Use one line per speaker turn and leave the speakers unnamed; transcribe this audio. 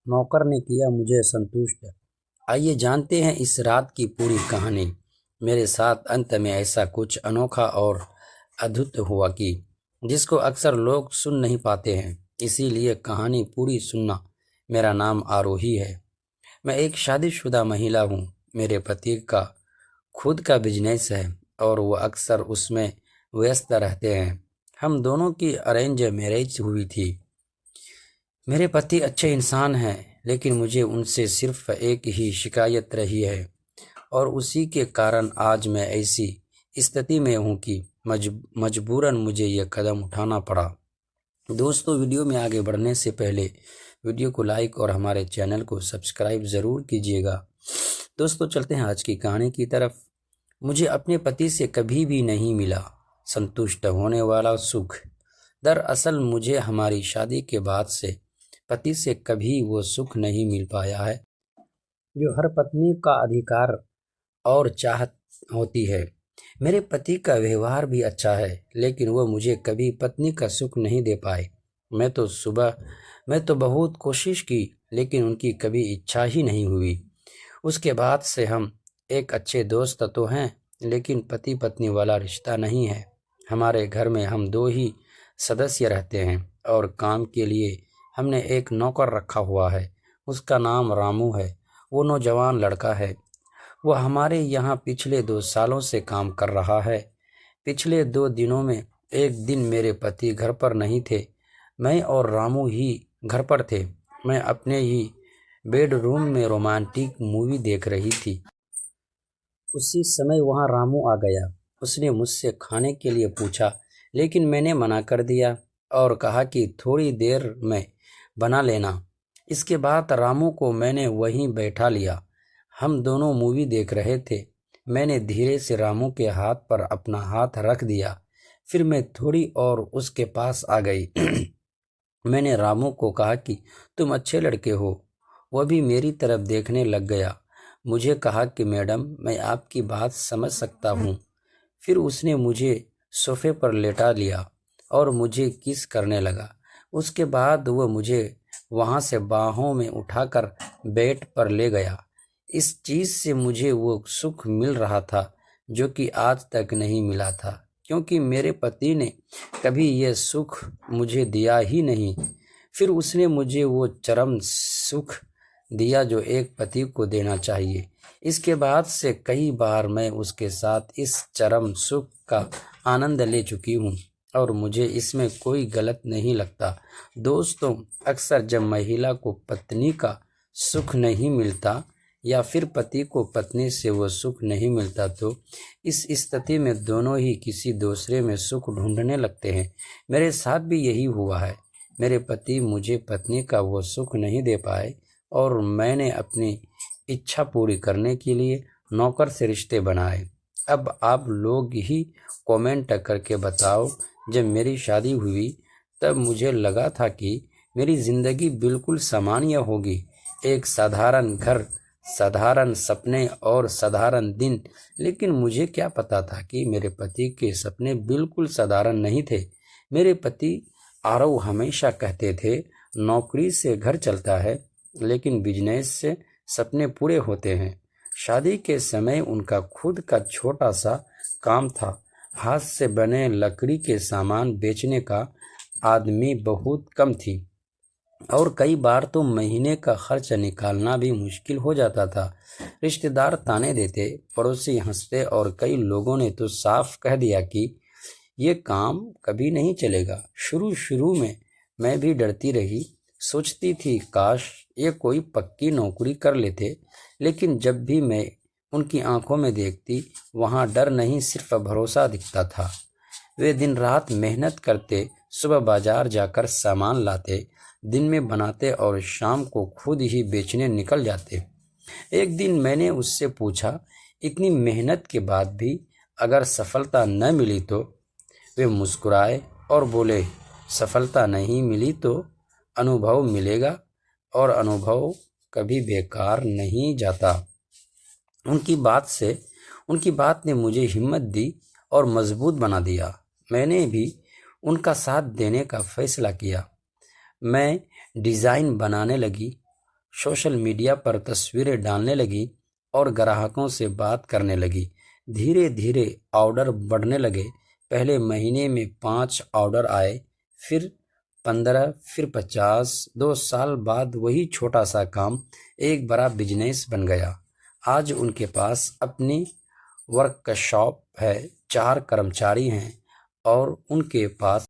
नौकर ने किया मुझे संतुष्ट। आइए जानते हैं इस रात की पूरी कहानी। मेरे साथ अंत में ऐसा कुछ अनोखा और अद्भुत हुआ कि जिसको अक्सर लोग सुन नहीं पाते हैं, इसीलिए कहानी पूरी सुनना। मेरा नाम आरोही है। मैं एक शादीशुदा महिला हूँ। मेरे पति का खुद का बिजनेस है और वो अक्सर उसमें व्यस्त रहते हैं। हम दोनों की अरेंज मैरिज हुई थी। मेरे पति अच्छे इंसान हैं, लेकिन मुझे उनसे सिर्फ एक ही शिकायत रही है और उसी के कारण आज मैं ऐसी स्थिति में हूँ कि मजबूरन मुझे यह कदम उठाना पड़ा। दोस्तों, वीडियो में आगे बढ़ने से पहले वीडियो को लाइक और हमारे चैनल को सब्सक्राइब ज़रूर कीजिएगा। दोस्तों, चलते हैं आज की कहानी की तरफ। मुझे अपने पति से कभी भी नहीं मिला संतुष्ट होने वाला सुख। दरअसल मुझे हमारी शादी के बाद से पति से कभी वो सुख नहीं मिल पाया है जो हर पत्नी का अधिकार और चाहत होती है। मेरे पति का व्यवहार भी अच्छा है, लेकिन वो मुझे कभी पत्नी का सुख नहीं दे पाए। मैं तो बहुत कोशिश की, लेकिन उनकी कभी इच्छा ही नहीं हुई। उसके बाद से हम एक अच्छे दोस्त तो हैं, लेकिन पति पत्नी वाला रिश्ता नहीं है। हमारे घर में हम दो ही सदस्य रहते हैं और काम के लिए हमने एक नौकर रखा हुआ है। उसका नाम रामू है। वो नौजवान लड़का है। वो हमारे यहाँ पिछले 2 सालों से काम कर रहा है। पिछले 2 दिनों में एक दिन मेरे पति घर पर नहीं थे। मैं और रामू ही घर पर थे। मैं अपने ही बेडरूम में रोमांटिक मूवी देख रही थी। उसी समय वहाँ रामू आ गया। उसने मुझसे खाने के लिए पूछा, लेकिन मैंने मना कर दिया और कहा कि थोड़ी देर में बना लेना। इसके बाद रामू को मैंने वहीं बैठा लिया। हम दोनों मूवी देख रहे थे। मैंने धीरे से रामू के हाथ पर अपना हाथ रख दिया। फिर मैं थोड़ी और उसके पास आ गई। मैंने रामू को कहा कि तुम अच्छे लड़के हो। वह भी मेरी तरफ देखने लग गया। मुझे कहा कि मैडम, मैं आपकी बात समझ सकता हूँ। फिर उसने मुझे सोफे पर लेटा लिया और मुझे किस करने लगा। उसके बाद वह मुझे वहाँ से बाहों में उठाकर बेड पर ले गया। इस चीज़ से मुझे वो सुख मिल रहा था जो कि आज तक नहीं मिला था, क्योंकि मेरे पति ने कभी ये सुख मुझे दिया ही नहीं। फिर उसने मुझे वो चरम सुख दिया जो एक पति को देना चाहिए। इसके बाद से कई बार मैं उसके साथ इस चरम सुख का आनंद ले चुकी हूँ और मुझे इसमें कोई गलत नहीं लगता। दोस्तों, अक्सर जब महिला को पत्नी का सुख नहीं मिलता या फिर पति को पत्नी से वो सुख नहीं मिलता, तो इस स्थिति में दोनों ही किसी दूसरे में सुख ढूंढने लगते हैं। मेरे साथ भी यही हुआ है। मेरे पति मुझे पत्नी का वो सुख नहीं दे पाए और मैंने अपनी इच्छा पूरी करने के लिए नौकर से रिश्ते बनाए। अब आप लोग ही कमेंट करके बताओ। जब मेरी शादी हुई तब मुझे लगा था कि मेरी ज़िंदगी बिल्कुल सामान्य होगी। एक साधारण घर, साधारण सपने और साधारण दिन। लेकिन मुझे क्या पता था कि मेरे पति के सपने बिल्कुल साधारण नहीं थे। मेरे पति आरव हमेशा कहते थे, नौकरी से घर चलता है, लेकिन बिजनेस से सपने पूरे होते हैं। शादी के समय उनका खुद का छोटा सा काम था। हाथ से बने लकड़ी के सामान बेचने का आदमी बहुत कम थी और कई बार तो महीने का खर्च निकालना भी मुश्किल हो जाता था। रिश्तेदार ताने देते, पड़ोसी हंसते और कई लोगों ने तो साफ कह दिया कि ये काम कभी नहीं चलेगा। शुरू शुरू में मैं भी डरती रही, सोचती थी काश ये कोई पक्की नौकरी कर लेते। लेकिन जब भी मैं उनकी आंखों में देखती, वहाँ डर नहीं सिर्फ भरोसा दिखता था। वे दिन रात मेहनत करते, सुबह बाजार जाकर सामान लाते, दिन में बनाते और शाम को खुद ही बेचने निकल जाते। एक दिन मैंने उससे पूछा, इतनी मेहनत के बाद भी अगर सफलता न मिली तो? वे मुस्कुराए और बोले, सफलता नहीं मिली तो अनुभव मिलेगा और अनुभव कभी बेकार नहीं जाता। उनकी बात ने मुझे हिम्मत दी और मजबूत बना दिया। मैंने भी उनका साथ देने का फैसला किया। मैं डिज़ाइन बनाने लगी, सोशल मीडिया पर तस्वीरें डालने लगी और ग्राहकों से बात करने लगी। धीरे धीरे ऑर्डर बढ़ने लगे। पहले महीने में 5 ऑर्डर आए, फिर 15, फिर 50। 2 साल बाद वही छोटा सा काम एक बड़ा बिजनेस बन गया। आज उनके पास अपनी वर्कशॉप है, 4 कर्मचारी हैं और उनके पास